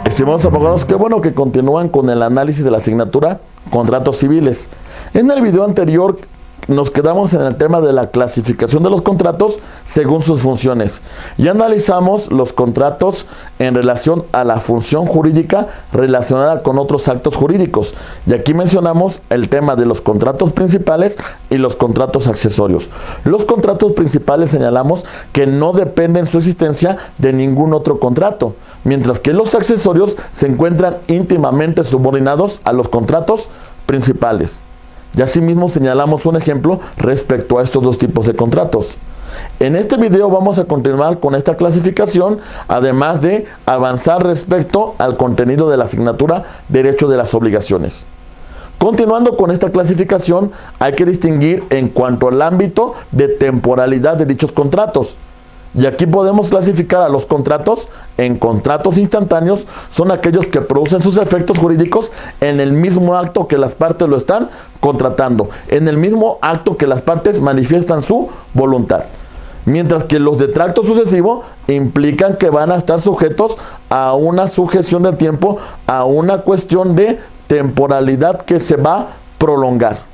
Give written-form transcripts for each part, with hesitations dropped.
Estimados abogados, qué bueno que continúan con el análisis de la asignatura Contratos Civiles. En el video anterior nos quedamos en el tema de la clasificación de los contratos según sus funciones y analizamos los contratos en relación a la función jurídica relacionada con otros actos jurídicos, y aquí mencionamos el tema de los contratos principales y los contratos accesorios. Los contratos principales señalamos que no dependen su existencia de ningún otro contrato, mientras que los accesorios se encuentran íntimamente subordinados a los contratos principales. Y asimismo señalamos un ejemplo respecto a estos dos tipos de contratos. En este video vamos a continuar con esta clasificación, además de avanzar respecto al contenido de la asignatura Derecho de las Obligaciones. Continuando con esta clasificación, hay que distinguir en cuanto al ámbito de temporalidad de dichos contratos. Y aquí podemos clasificar a los contratos en contratos instantáneos. Son aquellos que producen sus efectos jurídicos en el mismo acto que las partes lo están contratando, en el mismo acto que las partes manifiestan su voluntad. Mientras que los de tracto sucesivo implican que van a estar sujetos a una sujeción del tiempo, a una cuestión de temporalidad que se va a prolongar.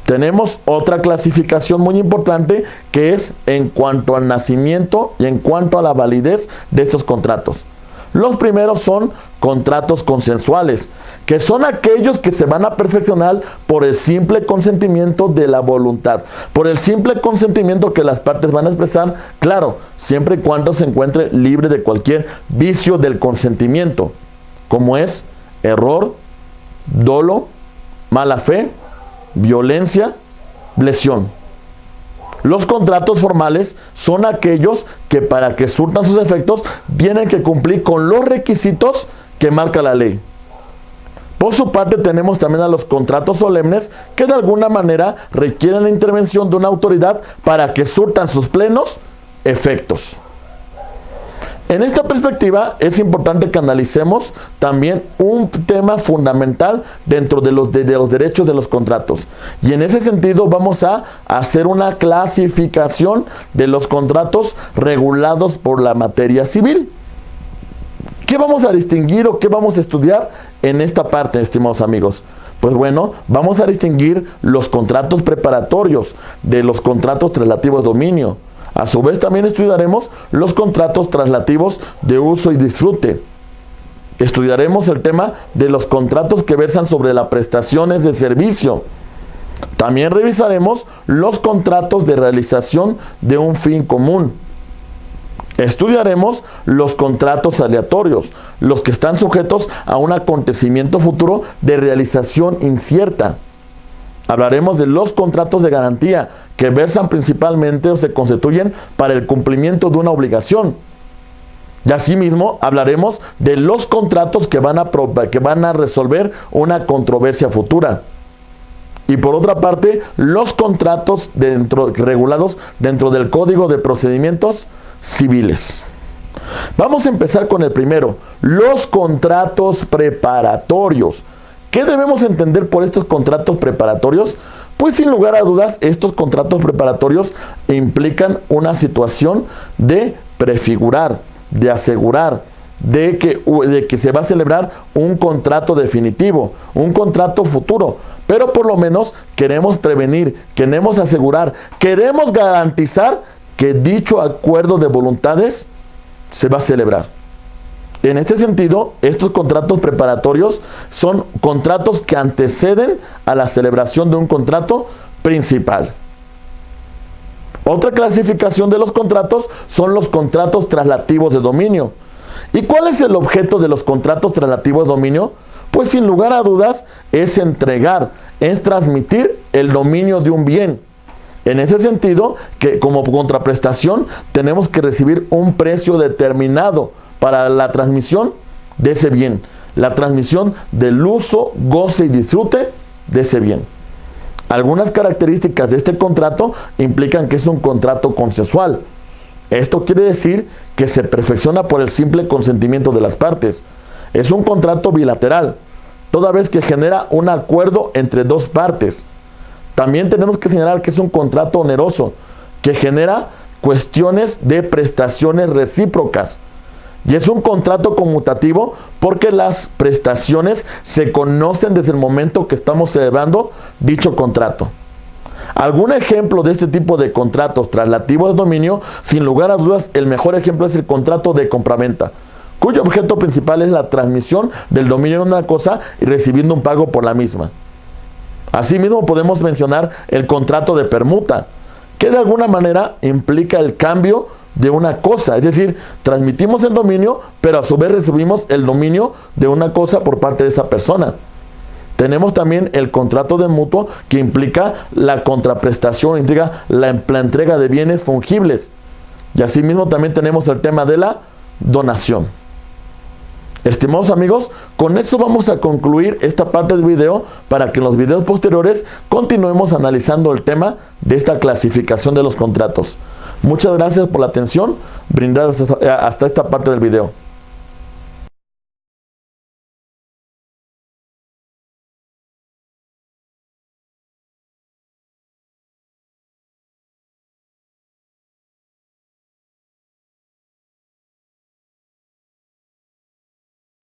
Tenemos otra clasificación muy importante, que es en cuanto al nacimiento y en cuanto a la validez de estos contratos. Los primeros son contratos consensuales, que son aquellos que se van a perfeccionar por el simple consentimiento de la voluntad, por el simple consentimiento que las partes van a expresar, claro, siempre y cuando se encuentre libre de cualquier vicio del consentimiento, como es error, dolo, mala fe, violencia, lesión. Los contratos formales son aquellos que para que surtan sus efectos tienen que cumplir con los requisitos que marca la ley. Por su parte tenemos también a los contratos solemnes, que de alguna manera requieren la intervención de una autoridad para que surtan sus plenos efectos. En esta perspectiva es importante que analicemos también un tema fundamental dentro de los derechos de los contratos. Y en ese sentido vamos a hacer una clasificación de los contratos regulados por la materia civil. ¿Qué vamos a distinguir o qué vamos a estudiar en esta parte, estimados amigos? Pues bueno, vamos a distinguir los contratos preparatorios de los contratos traslativos de dominio. A su vez también estudiaremos los contratos traslativos de uso y disfrute. Estudiaremos el tema de los contratos que versan sobre las prestaciones de servicio. También revisaremos los contratos de realización de un fin común. Estudiaremos los contratos aleatorios, los que están sujetos a un acontecimiento futuro de realización incierta. Hablaremos de los contratos de garantía, que versan principalmente o se constituyen para el cumplimiento de una obligación. Y asimismo hablaremos de los contratos que van a resolver una controversia futura. Y por otra parte, los contratos regulados dentro del Código de Procedimientos Civiles. Vamos a empezar con el primero, los contratos preparatorios. ¿Qué debemos entender por estos contratos preparatorios? Pues sin lugar a dudas, estos contratos preparatorios implican una situación de prefigurar, de asegurar, de que se va a celebrar un contrato definitivo, un contrato futuro. Pero por lo menos queremos prevenir, queremos asegurar, queremos garantizar que dicho acuerdo de voluntades se va a celebrar. En este sentido, estos contratos preparatorios son contratos que anteceden a la celebración de un contrato principal. Otra clasificación de los contratos son los contratos traslativos de dominio. ¿Y cuál es el objeto de los contratos traslativos de dominio? Pues sin lugar a dudas es entregar, es transmitir el dominio de un bien. En ese sentido, que como contraprestación tenemos que recibir un precio determinado para la transmisión de ese bien. la transmisión del uso, goce y disfrute de ese bien. Algunas características de este contrato implican que es un contrato consensual. Esto quiere decir que se perfecciona por el simple consentimiento de las partes. Es un contrato bilateral, toda vez que genera un acuerdo entre dos partes. También tenemos que señalar que es un contrato oneroso, que genera cuestiones de prestaciones recíprocas. Y es un contrato conmutativo porque las prestaciones se conocen desde el momento que estamos celebrando dicho contrato. Algún ejemplo de este tipo de contratos traslativos de dominio, sin lugar a dudas, el mejor ejemplo es el contrato de compraventa, cuyo objeto principal es la transmisión del dominio de una cosa y recibiendo un pago por la misma. Asimismo, podemos mencionar el contrato de permuta, que de alguna manera implica el cambio de una cosa, es decir, transmitimos el dominio, pero a su vez recibimos el dominio de una cosa por parte de esa persona. Tenemos también el contrato de mutuo, que implica la contraprestación, implica la entrega de bienes fungibles. Y asimismo también tenemos el tema de la donación. Estimados amigos, con esto vamos a concluir esta parte del video para que en los videos posteriores continuemos analizando el tema de esta clasificación de los contratos. Muchas gracias por la atención brindada hasta esta parte del video.